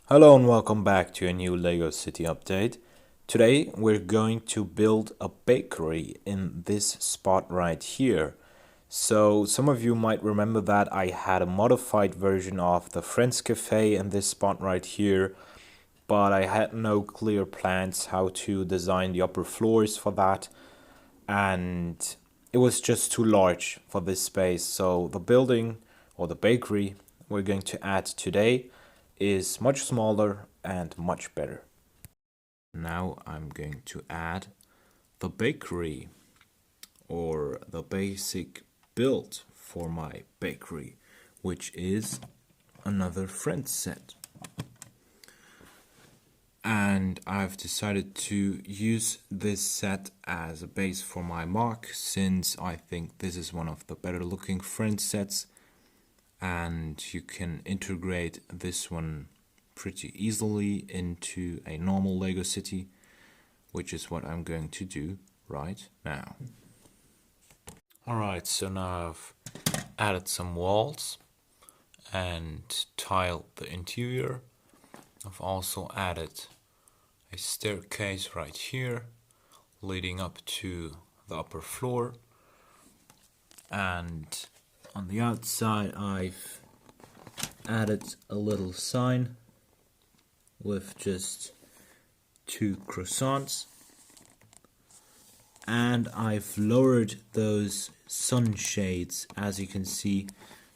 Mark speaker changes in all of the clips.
Speaker 1: Hello and welcome back to a new LEGO City update. Today we're going to build a bakery in this spot right here. So some of you might remember that I had a modified version of the Friends Cafe in this spot right here, but I had no clear plans how to design the upper floors for that, and it was just too large for this space. So the building or the bakery we're going to add today is much smaller and much better. Now I'm going to add the bakery or the basic build for my bakery, which is another friend set. And I've decided to use this set as a base for my MOC, since I think this is one of the better looking friend sets, and you can integrate this one pretty easily into a normal LEGO city, which is what I'm going to do right now. Alright, so now I've added some walls and tiled the interior. I've also added a staircase right here leading up to the upper floor, and on the outside I've added a little sign with just 2 croissants, and I've lowered those sunshades, as you can see.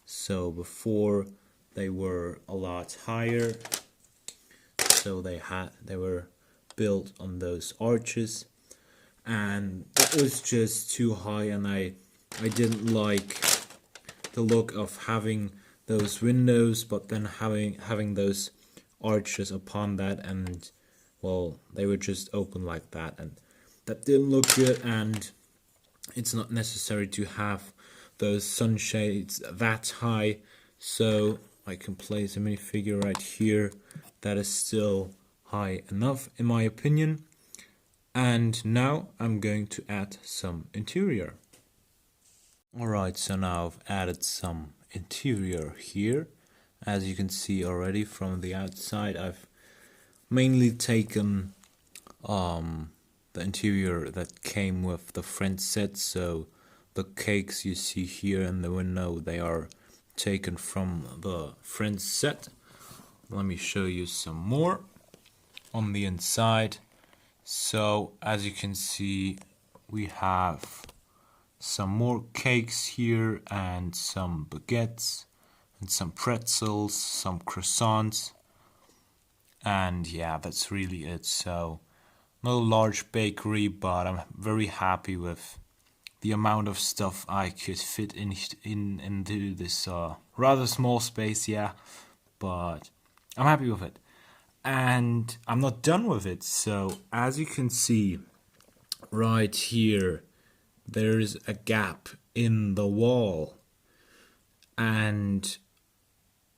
Speaker 1: So before they were a lot higher, so they were built on those arches, and that was just too high, and I didn't like the look of having those windows but then having those arches upon that, and well, they were just open like that, and that didn't look good. And it's not necessary to have those sunshades that high, so I can place a minifigure right here that is still high enough in my opinion. And now I'm going to add some interior. Alright, so now I've added some interior here. As you can see already from the outside, I've mainly taken the interior that came with the Friends set. So the cakes you see here in the window, they are taken from the Friends set. Let me show you some more on the inside. So as you can see, we have some more cakes here and some baguettes and some pretzels, some croissants, and yeah, that's really it. So not a large bakery, but I'm very happy with the amount of stuff I could fit into this rather small space, yeah, but I'm happy with it. And I'm not done with it. So as you can see right here, there's a gap in the wall, and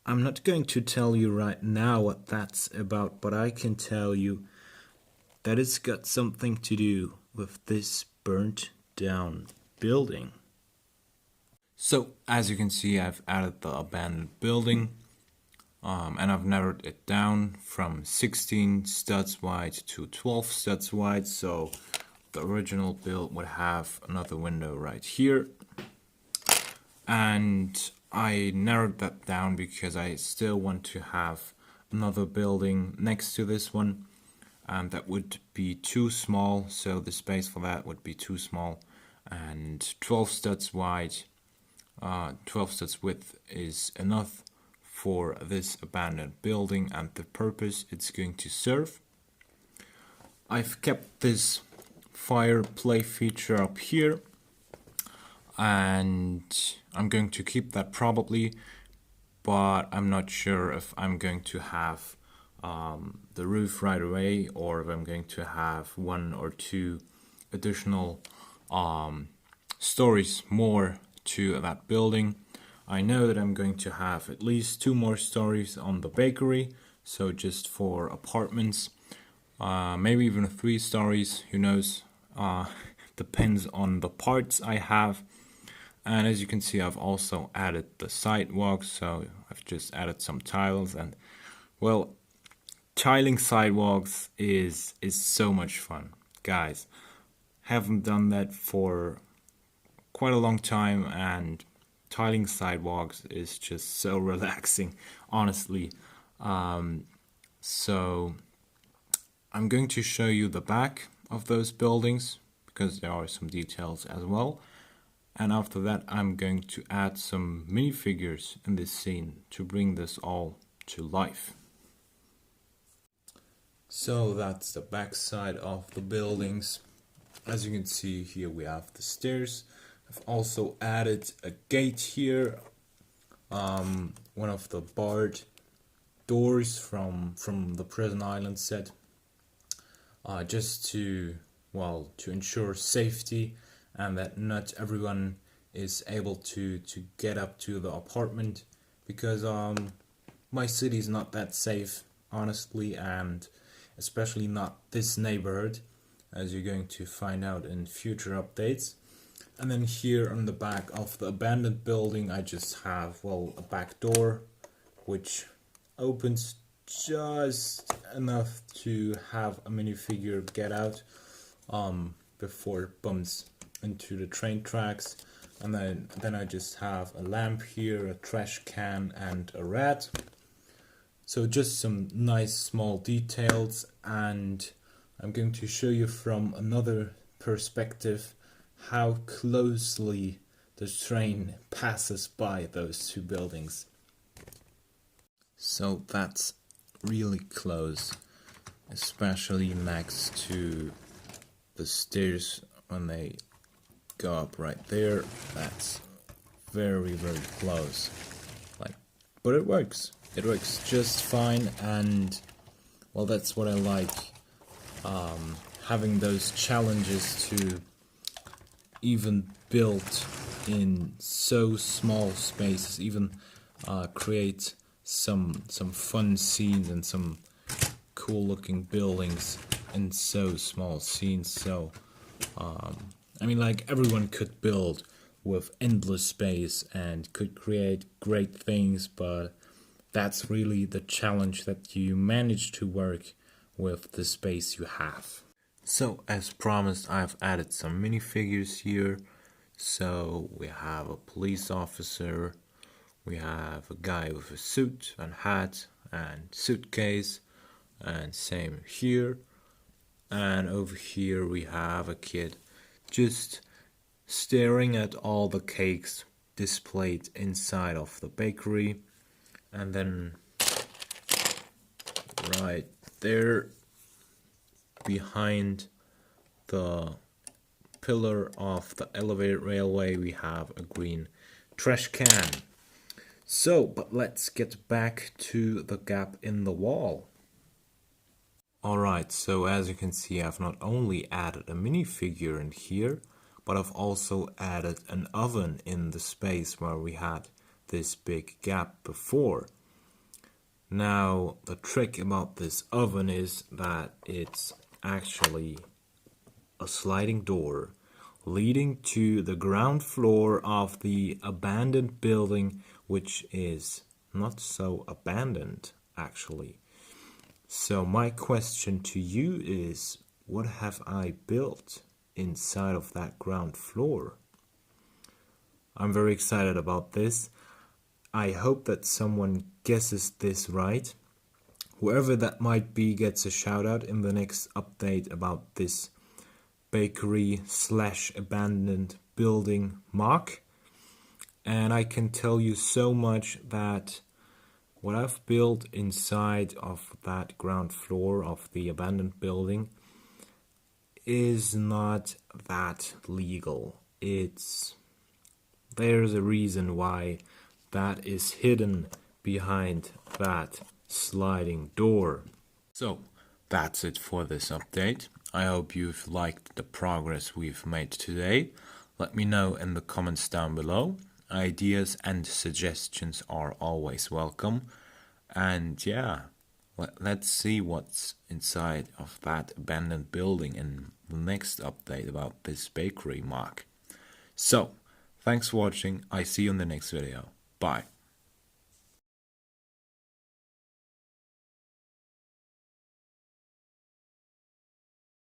Speaker 1: I'm not going to tell you right now what that's about, but I can tell you that it's got something to do with this burnt down building. So as you can see, I've added the abandoned building, and I've narrowed it down from 16 studs wide to 12 studs wide. So the original build would have another window right here, and I narrowed that down because I still want to have another building next to this one, and that would be too small, so the space for that would be too small. And 12 studs wide, 12 studs width is enough for this abandoned building and the purpose it's going to serve. I've kept this fire play feature up here, and I'm going to keep that probably, but I'm not sure if I'm going to have the roof right away, or if I'm going to have 1 or 2 additional stories more to that building. I know that I'm going to have at least 2 more stories on the bakery, so just for apartments, maybe even 3 stories, who knows, depends on the parts I have. And as you can see, I've also added the sidewalk, so I've just added some tiles, and well, tiling sidewalks is so much fun, guys. Haven't done that for quite a long time, and tiling sidewalks is just so relaxing, honestly. So I'm going to show you the back of those buildings because there are some details as well. And after that, I'm going to add some minifigures in this scene to bring this all to life. So that's the back side of the buildings. As you can see here, we have the stairs. I've also added a gate here, one of the barred doors from the Prison Island set, just to ensure safety and that not everyone is able to get up to the apartment, because my city is not that safe, honestly, and especially not this neighborhood, as you're going to find out in future updates. And then here on the back of the abandoned building, I just have, a back door which opens just enough to have a minifigure get out before it bumps into the train tracks. And then I just have a lamp here, a trash can, and a rat. So just some nice small details, and I'm going to show you from another perspective how closely the train passes by those two buildings. So that's really close, especially next to the stairs when they go up right there. That's very, very close. But it works. It works just fine, and that's what I like. Having those challenges to even build in so small spaces, even create some fun scenes and some cool looking buildings in so small scenes. So everyone could build with endless space and could create great things, but that's really the challenge, that you manage to work with the space you have. So as promised, I've added some minifigures here. So we have a police officer, we have a guy with a suit and hat and suitcase, and same here. And over here we have a kid just staring at all the cakes displayed inside of the bakery. And then right there behind the pillar of the elevated railway we have a green trash can. So, but let's get back to the gap in the wall. Alright, so as you can see, I've not only added a minifigure in here, but I've also added an oven in the space where we had this big gap before. Now, the trick about this oven is that it's actually a sliding door leading to the ground floor of the abandoned building, which is not so abandoned, actually. So my question to you is, what have I built inside of that ground floor? I'm very excited about this. I hope that someone guesses this right. Whoever that might be gets a shout out in the next update about this bakery / abandoned building MOC. And I can tell you so much that what I've built inside of that ground floor of the abandoned building is not that legal. There's a reason why that is hidden behind that sliding door. So that's it for this update. I hope you've liked the progress we've made today. Let me know in the comments down below. Ideas and suggestions are always welcome. And yeah, let's see what's inside of that abandoned building in the next update about this bakery MOC. So, thanks for watching. I see you in the next video. Bye.